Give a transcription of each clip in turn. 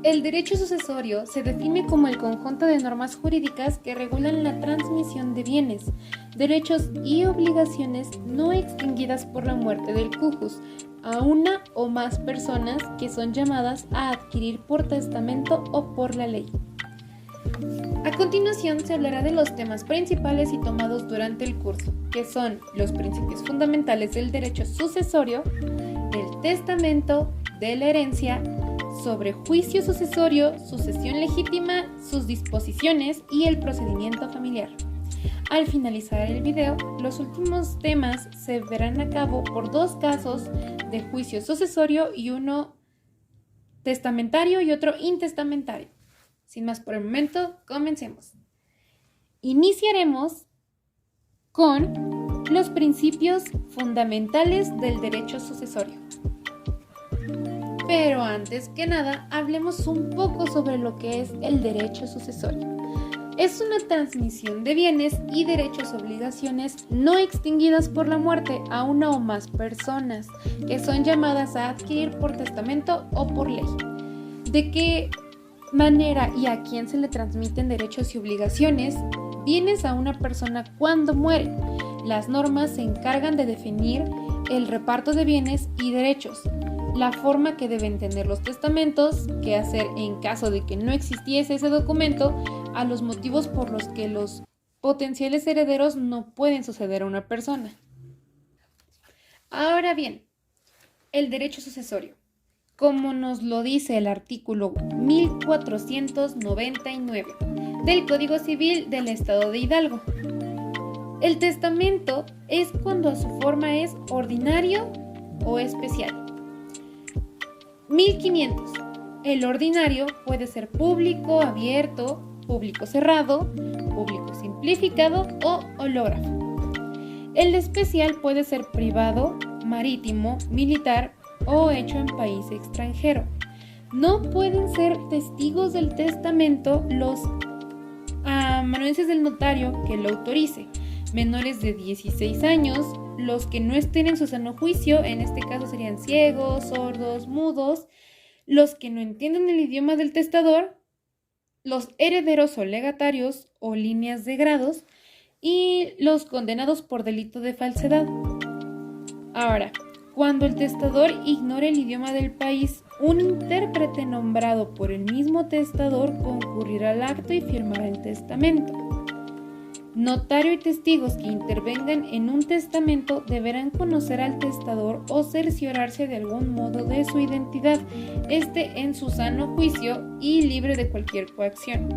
El derecho sucesorio se define como el conjunto de normas jurídicas que regulan la transmisión de bienes, derechos y obligaciones no extinguidas por la muerte del cujus a una o más personas que son llamadas a adquirir por testamento o por la ley. A continuación se hablará de los temas principales y tomados durante el curso, que son los principios fundamentales del derecho sucesorio, del testamento, de la herencia, sobre juicio sucesorio, sucesión legítima, sus disposiciones y el procedimiento familiar. Al finalizar el video, los últimos temas se verán a cabo por dos casos de juicio sucesorio y uno testamentario y otro intestamentario. Sin más por el momento, comencemos. Iniciaremos con los principios fundamentales del derecho sucesorio. Pero antes que nada, hablemos un poco sobre lo que es el derecho sucesorio. Es una transmisión de bienes y derechos obligaciones no extinguidas por la muerte a una o más personas, que son llamadas a adquirir por testamento o por ley. ¿De qué manera y a quién se le transmiten derechos y obligaciones? Bienes a una persona cuando muere. Las normas se encargan de definir el reparto de bienes y derechos, la forma que deben tener los testamentos, qué hacer en caso de que no existiese ese documento, a los motivos por los que los potenciales herederos no pueden suceder a una persona. Ahora bien, el derecho sucesorio, como nos lo dice el artículo 1499 del Código Civil del Estado de Hidalgo. El testamento es cuando su forma es ordinario o especial. 1500. El ordinario puede ser público abierto, público cerrado, público simplificado o hológrafo. El especial puede ser privado, marítimo, militar o hecho en país extranjero. No pueden ser testigos del testamento los amanuenses del notario que lo autorice, menores de 16 años, los que no estén en su sano juicio, en este caso serían ciegos, sordos, mudos, los que no entiendan el idioma del testador, los herederos o legatarios o líneas de grados y los condenados por delito de falsedad. Ahora, cuando el testador ignore el idioma del país, un intérprete nombrado por el mismo testador concurrirá al acto y firmará el testamento. Notario y testigos que intervengan en un testamento deberán conocer al testador o cerciorarse de algún modo de su identidad, en su sano juicio y libre de cualquier coacción.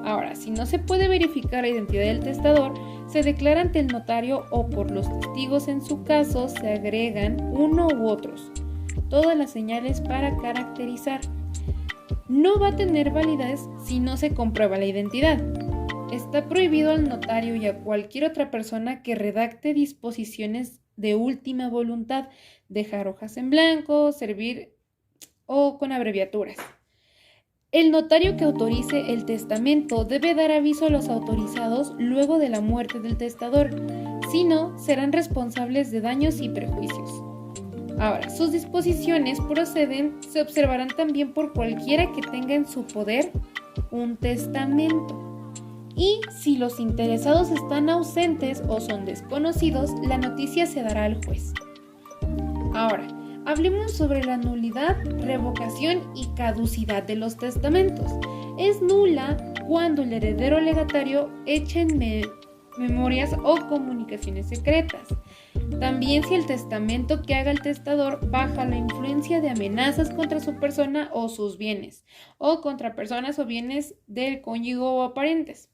Ahora, si no se puede verificar la identidad del testador, se declara ante el notario o por los testigos en su caso se agregan uno u otros, todas las señales para caracterizar. No va a tener validez si no se comprueba la identidad. Está prohibido al notario y a cualquier otra persona que redacte disposiciones de última voluntad, dejar hojas en blanco, servir o con abreviaturas. El notario que autorice el testamento debe dar aviso a los autorizados luego de la muerte del testador, si no, serán responsables de daños y perjuicios. Ahora, sus disposiciones se observarán también por cualquiera que tenga en su poder un testamento. Y si los interesados están ausentes o son desconocidos, la noticia se dará al juez. Ahora, hablemos sobre la nulidad, revocación y caducidad de los testamentos. Es nula cuando el heredero legatario echa en memorias o comunicaciones secretas. También si el testamento que haga el testador baja la influencia de amenazas contra su persona o sus bienes, o contra personas o bienes del cónyuge o aparentes.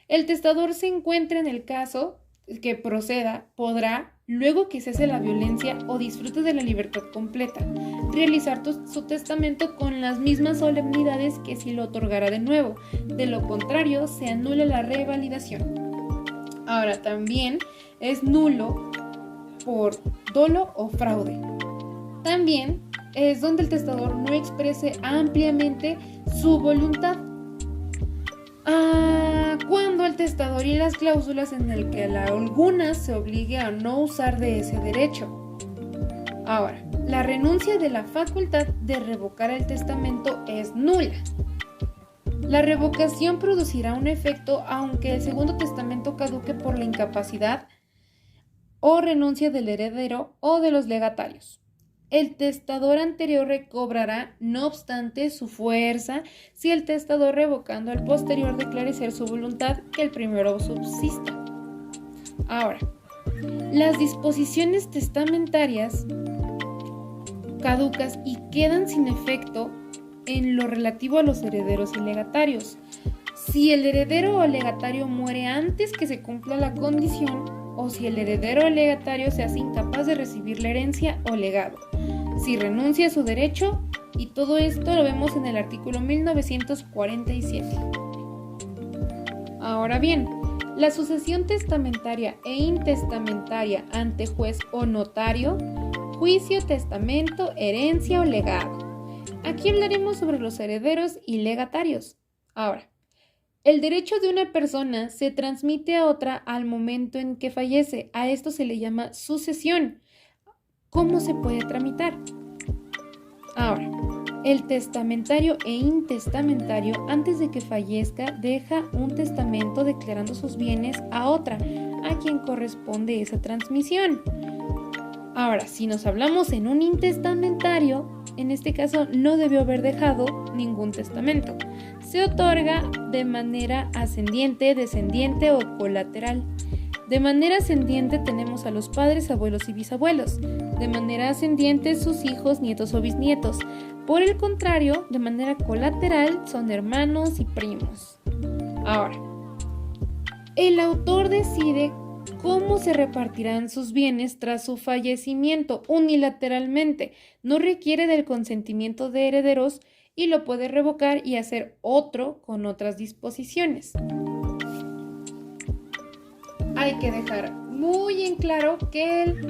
El testador se encuentra en el caso que proceda, podrá, luego que cese la violencia o disfrute de la libertad completa, realizar su testamento con las mismas solemnidades que si lo otorgara de nuevo. De lo contrario, se anula la revalidación. Ahora, también es nulo por dolo o fraude. También es donde el testador no exprese ampliamente su voluntad. Cuando el testador y las cláusulas en el que algunas se obligue a no usar de ese derecho. Ahora, la renuncia de la facultad de revocar el testamento es nula. La revocación producirá un efecto aunque el segundo testamento caduque por la incapacidad o renuncia del heredero o de los legatarios. El testador anterior recobrará, no obstante, su fuerza si el testador revocando al posterior declare ser su voluntad que el primero subsista. Ahora, las disposiciones testamentarias caducas y quedan sin efecto en lo relativo a los herederos y legatarios. Si el heredero o legatario muere antes que se cumpla la condición, o si el heredero o legatario se hace incapaz de recibir la herencia o legado, si renuncia a su derecho, y todo esto lo vemos en el artículo 1947. Ahora bien, la sucesión testamentaria e intestamentaria ante juez o notario, juicio, testamento, herencia o legado. Aquí hablaremos sobre los herederos y legatarios. Ahora, el derecho de una persona se transmite a otra al momento en que fallece. A esto se le llama sucesión. ¿Cómo se puede tramitar? Ahora, el testamentario e intestamentario, antes de que fallezca, deja un testamento declarando sus bienes a otra, a quien corresponde esa transmisión. Ahora, si nos hablamos en un intestamentario, en este caso no debió haber dejado ningún testamento. Se otorga de manera ascendiente, descendiente o colateral. De manera ascendiente tenemos a los padres, abuelos y bisabuelos. De manera ascendiente sus hijos, nietos o bisnietos. Por el contrario, de manera colateral son hermanos y primos. Ahora, el autor decide cómo se repartirán sus bienes tras su fallecimiento unilateralmente. No requiere del consentimiento de herederos y lo puede revocar y hacer otro con otras disposiciones. Hay que dejar muy en claro que el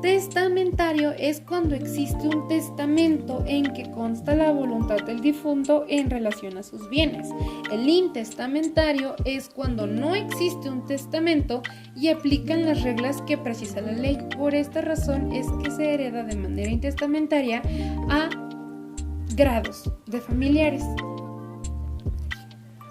testamentario es cuando existe un testamento en que consta la voluntad del difunto en relación a sus bienes. El intestamentario es cuando no existe un testamento y aplican las reglas que precisa la ley. Por esta razón es que se hereda de manera intestamentaria a grados de familiares.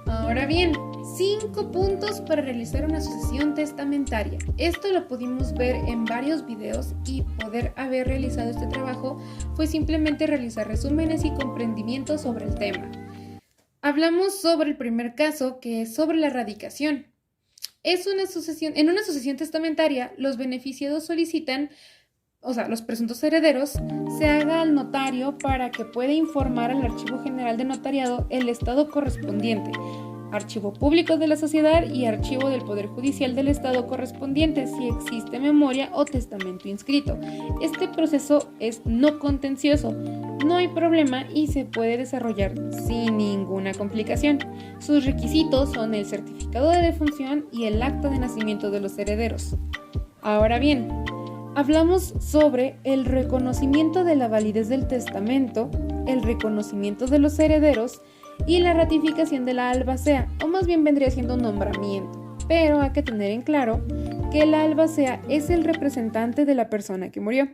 Ahora bien, 5 puntos para realizar una sucesión testamentaria. Esto lo pudimos ver en varios videos y poder haber realizado este trabajo fue simplemente realizar resúmenes y comprendimientos sobre el tema. Hablamos sobre el primer caso, que es sobre la radicación. En una sucesión testamentaria, los beneficiados solicitan, los presuntos herederos, se haga al notario para que pueda informar al Archivo General de Notariado el estado correspondiente, Archivo Público de la Sociedad y Archivo del Poder Judicial del Estado correspondiente si existe memoria o testamento inscrito. Este proceso es no contencioso, no hay problema y se puede desarrollar sin ninguna complicación. Sus requisitos son el certificado de defunción y el acta de nacimiento de los herederos. Ahora bien, hablamos sobre el reconocimiento de la validez del testamento, el reconocimiento de los herederos y la ratificación de la albacea, o más bien vendría siendo un nombramiento. Pero hay que tener en claro que la albacea es el representante de la persona que murió.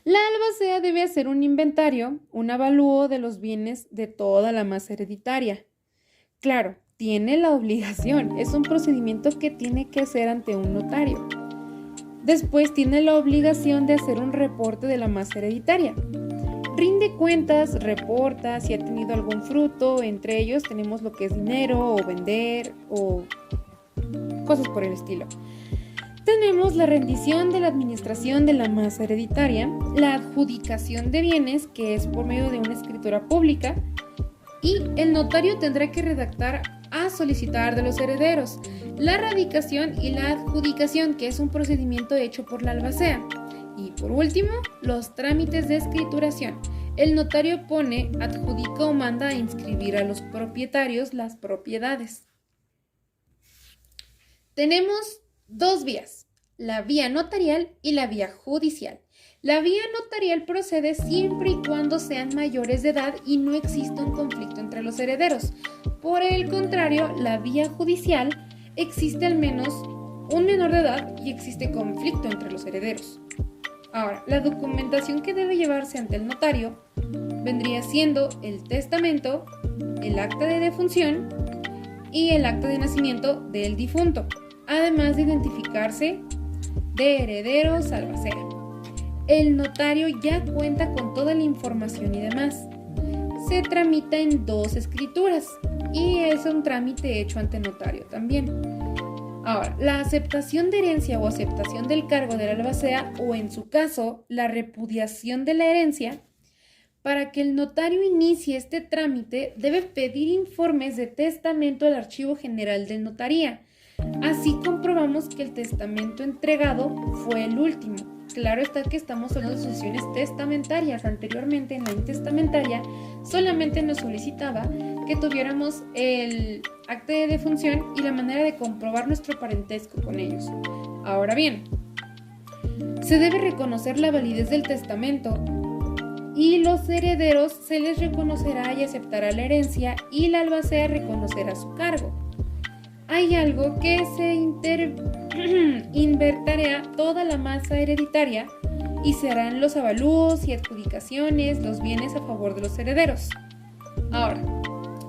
La albacea debe hacer un inventario, un avalúo de los bienes de toda la masa hereditaria. Claro, tiene la obligación, es un procedimiento que tiene que hacer ante un notario. Después tiene la obligación de hacer un reporte de la masa hereditaria. Rinde cuentas, reporta si ha tenido algún fruto, entre ellos tenemos lo que es dinero o vender o cosas por el estilo. Tenemos la rendición de la administración de la masa hereditaria, la adjudicación de bienes, que es por medio de una escritura pública, y el notario tendrá que redactar a solicitar de los herederos, la radicación y la adjudicación, que es un procedimiento hecho por la albacea. Y por último, los trámites de escrituración. El notario pone, adjudica o manda a inscribir a los propietarios las propiedades. Tenemos 2 vías, la vía notarial y la vía judicial. La vía notarial procede siempre y cuando sean mayores de edad y no exista un conflicto entre los herederos. Por el contrario, la vía judicial existe al menos un menor de edad y existe conflicto entre los herederos. Ahora, la documentación que debe llevarse ante el notario vendría siendo el testamento, el acta de defunción y el acta de nacimiento del difunto, además de identificarse de herederos albacea. El notario ya cuenta con toda la información y demás. Se tramita en 2 escrituras y es un trámite hecho ante notario también. Ahora, la aceptación de herencia o aceptación del cargo del albacea, o en su caso, la repudiación de la herencia, para que el notario inicie este trámite, debe pedir informes de testamento al Archivo General de Notaría. Así comprobamos que el testamento entregado fue el último. Claro está que estamos hablando de sucesiones testamentarias. Anteriormente, en la intestamentaria, solamente nos solicitaba que tuviéramos el acta de defunción y la manera de comprobar nuestro parentesco con ellos. Ahora bien, se debe reconocer la validez del testamento y los herederos se les reconocerá y aceptará la herencia y la albacea reconocerá su cargo. Hay algo que se invertirá toda la masa hereditaria y se harán los avalúos y adjudicaciones, los bienes a favor de los herederos. Ahora,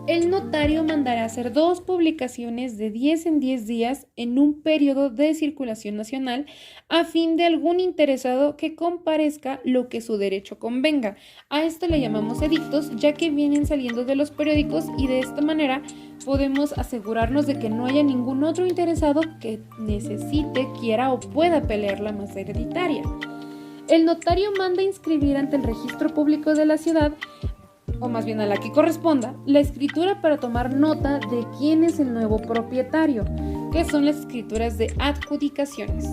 el notario mandará hacer 2 publicaciones de 10 en 10 días en un periodo de circulación nacional a fin de algún interesado que comparezca lo que su derecho convenga. A esto le llamamos edictos, ya que vienen saliendo de los periódicos y de esta manera podemos asegurarnos de que no haya ningún otro interesado que necesite, quiera o pueda pelear la masa hereditaria. El notario manda inscribir ante el registro público de la ciudad, o más bien a la que corresponda, la escritura para tomar nota de quién es el nuevo propietario, que son las escrituras de adjudicaciones.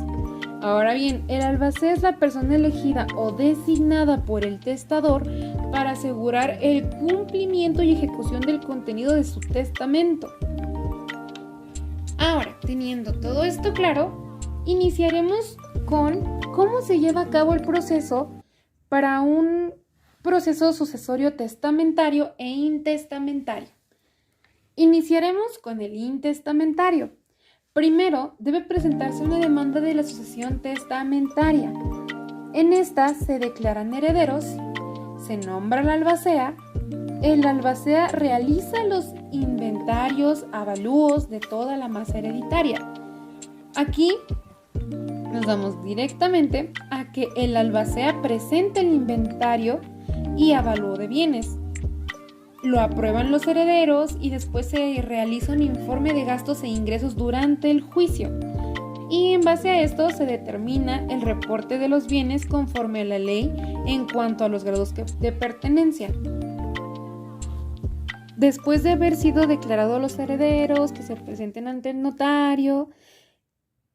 Ahora bien, el albacea es la persona elegida o designada por el testador para asegurar el cumplimiento y ejecución del contenido de su testamento. Ahora, teniendo todo esto claro, iniciaremos con cómo se lleva a cabo el proceso para un proceso sucesorio testamentario e intestamentario. Iniciaremos con el intestamentario. Primero, debe presentarse una demanda de la sucesión testamentaria. En esta se declaran herederos, se nombra la albacea, el albacea realiza los inventarios, avalúos de toda la masa hereditaria. Aquí nos vamos directamente a que el albacea presente el inventario y avalúo de bienes. Lo aprueban los herederos y después se realiza un informe de gastos e ingresos durante el juicio. Y en base a esto se determina el reporte de los bienes conforme a la ley en cuanto a los grados de pertenencia. Después de haber sido declarados los herederos, que se presenten ante el notario,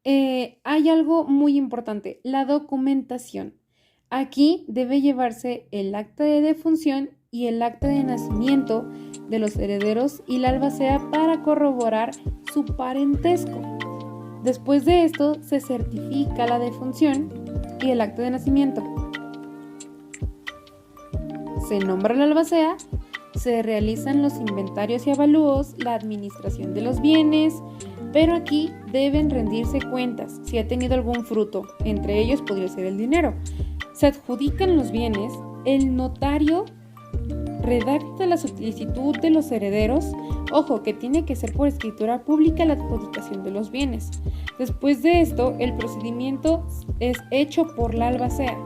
hay algo muy importante, la documentación. Aquí debe llevarse el acta de defunción y el acta de nacimiento de los herederos y la albacea para corroborar su parentesco. Después de esto se certifica la defunción y el acta de nacimiento. Se nombra la albacea, se realizan los inventarios y avalúos, la administración de los bienes, pero aquí deben rendirse cuentas si ha tenido algún fruto, entre ellos podría ser el dinero. Se adjudican los bienes, el notario redacta la solicitud de los herederos, ojo que tiene que ser por escritura pública la adjudicación de los bienes. Después de esto, el procedimiento es hecho por la albacea.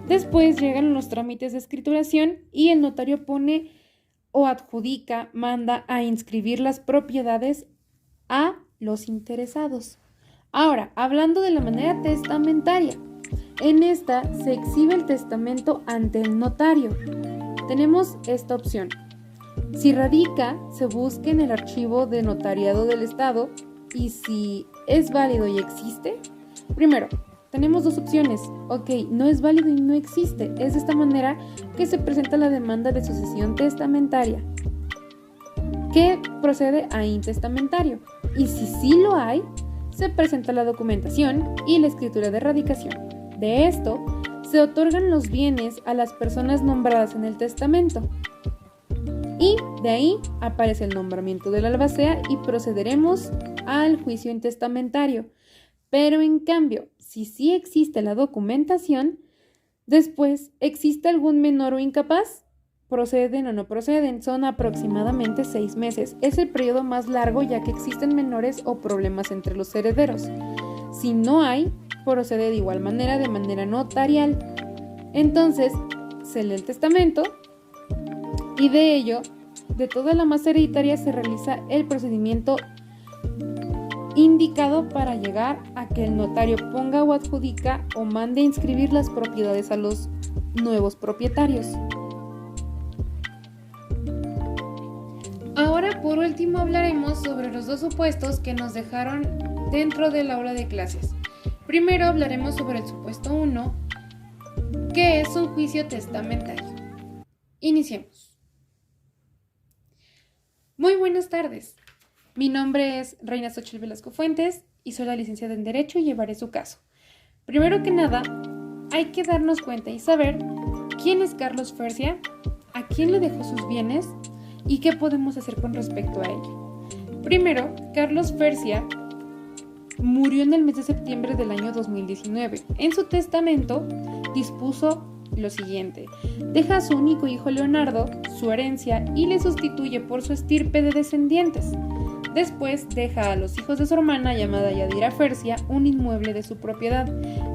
Después llegan los trámites de escrituración y el notario pone o adjudica, manda a inscribir las propiedades a los interesados. Ahora, hablando de la manera testamentaria, en esta se exhibe el testamento ante el notario. Tenemos esta opción. Si radica, se busca en el archivo de notariado del Estado y si es válido y existe, primero, tenemos 2 opciones. Ok, no es válido y no existe. Es de esta manera que se presenta la demanda de sucesión testamentaria, que procede a intestamentario. Y si sí lo hay, se presenta la documentación y la escritura de radicación. De esto, se otorgan los bienes a las personas nombradas en el testamento. Y de ahí aparece el nombramiento del albacea y procederemos al juicio intestamentario. Pero en cambio, si sí existe la documentación, Después, ¿existe algún menor o incapaz? ¿Proceden o no proceden? Son aproximadamente 6 meses. Es el periodo más largo ya que existen menores o problemas entre los herederos. Si no hay, procede de igual manera, de manera notarial. Entonces, se lee el testamento y de ello, de toda la masa hereditaria, se realiza el procedimiento indicado para llegar a que el notario ponga o adjudica o mande inscribir las propiedades a los nuevos propietarios. Ahora, por último, hablaremos sobre los dos supuestos que nos dejaron dentro del aula de clases. Primero hablaremos sobre el supuesto 1, que es un juicio testamentario. Iniciemos. Muy buenas tardes. Mi nombre es Reina Xochitl Velasco Fuentes y soy la licenciada en Derecho y llevaré su caso. Primero que nada, hay que darnos cuenta y saber quién es Carlos Fersia, a quién le dejó sus bienes y qué podemos hacer con respecto a ello. Primero, Carlos Fersia murió en el mes de septiembre del año 2019. En su testamento dispuso lo siguiente: deja a su único hijo Leonardo su herencia y le sustituye por su estirpe de descendientes. Después deja a los hijos de su hermana llamada Yadira Fersia un inmueble de su propiedad.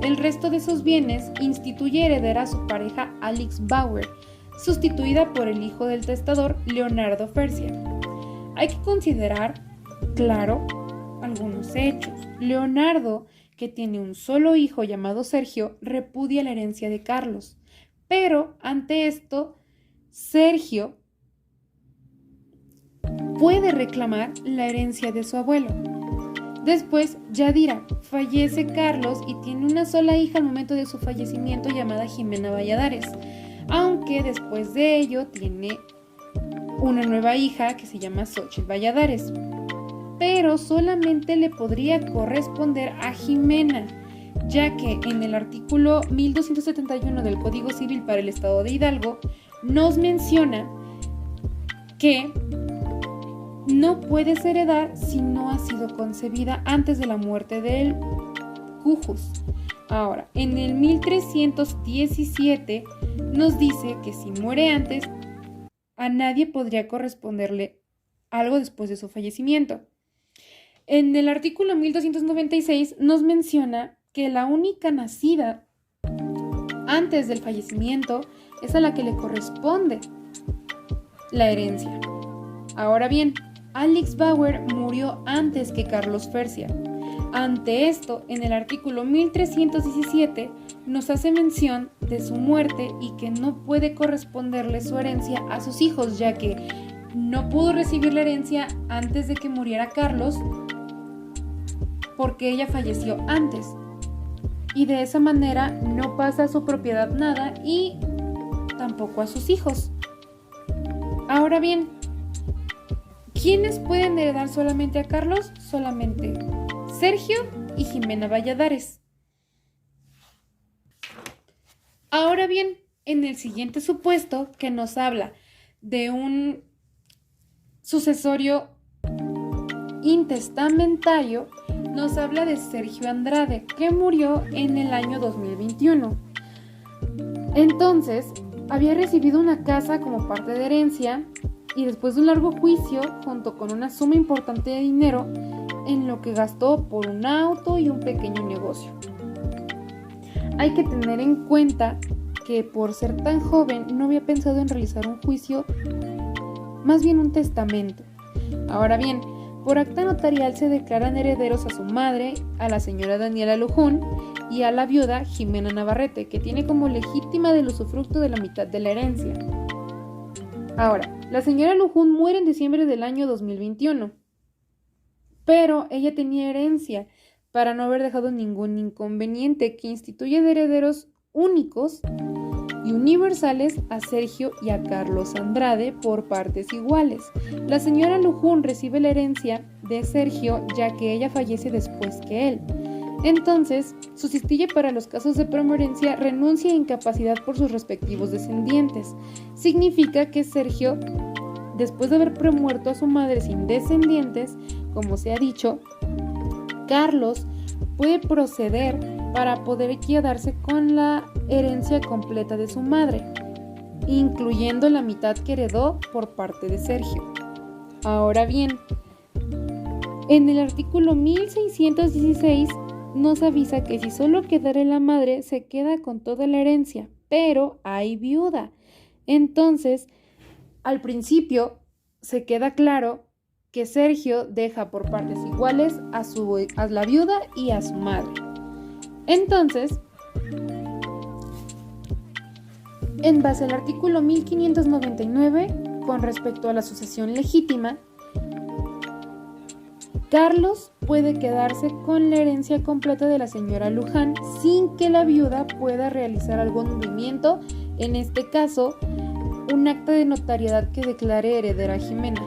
El resto de sus bienes instituye heredera a su pareja Alix Bauer, sustituida por el hijo del testador Leonardo Fersia. Hay que considerar, claro, algunos hechos. Leonardo, que tiene un solo hijo llamado Sergio, repudia la herencia de Carlos. Pero ante esto, Sergio puede reclamar la herencia de su abuelo. Después, Yadira, fallece Carlos y tiene una sola hija al momento de su fallecimiento llamada Jimena Valladares, aunque después de ello tiene una nueva hija que se llama Xochitl Valladares, pero solamente le podría corresponder a Jimena, ya que en el artículo 1271 del Código Civil para el Estado de Hidalgo nos menciona que no puedes heredar si no ha sido concebida antes de la muerte del cujus. Ahora, en el 1317 nos dice que si muere antes, a nadie podría corresponderle algo después de su fallecimiento. En el artículo 1296 nos menciona que la única nacida antes del fallecimiento es a la que le corresponde la herencia. Ahora bien, Alix Bauer murió antes que Carlos Fersia. Ante esto, en el artículo 1317 nos hace mención de su muerte y que no puede corresponderle su herencia a sus hijos, ya que no pudo recibir la herencia antes de que muriera Carlos porque ella falleció antes. Y de esa manera no pasa a su propiedad nada y tampoco a sus hijos. Ahora bien, ¿quiénes pueden heredar solamente a Carlos? Solamente Sergio y Jimena Valladares. Ahora bien, en el siguiente supuesto que nos habla de un sucesorio intestamentario, nos habla de Sergio Andrade, que murió en el año 2021. Entonces, había recibido una casa como parte de herencia y después de un largo juicio, junto con una suma importante de dinero, en lo que gastó por un auto y un pequeño negocio. Hay que tener en cuenta que por ser tan joven no había pensado en realizar un juicio, más bien un testamento. Ahora bien, por acta notarial se declaran herederos a su madre, a la señora Daniela Lujún y a la viuda Jimena Navarrete, que tiene como legítima del usufructo de la mitad de la herencia. Ahora, la señora Lujún muere en diciembre del año 2021, pero ella tenía herencia para no haber dejado ningún inconveniente que instituye de herederos únicos y universales a Sergio y a Carlos Andrade por partes iguales. La señora Lujún recibe la herencia de Sergio ya que ella fallece después que él. Entonces, su cistilla para los casos de premoherencia renuncia a incapacidad por sus respectivos descendientes. Significa que Sergio, después de haber premuerto a su madre sin descendientes, como se ha dicho, Carlos puede proceder para poder quedarse con la herencia completa de su madre, incluyendo la mitad que heredó por parte de Sergio. Ahora bien, en el artículo 1616 nos avisa que si solo quedara la madre, se queda con toda la herencia, pero hay viuda. Entonces, al principio se queda claro que Sergio deja por partes iguales a la viuda y a su madre. Entonces, en base al artículo 1599, con respecto a la sucesión legítima, Carlos puede quedarse con la herencia completa de la señora Luján sin que la viuda pueda realizar algún movimiento, en este caso, un acta de notariedad que declare heredera a Jimena.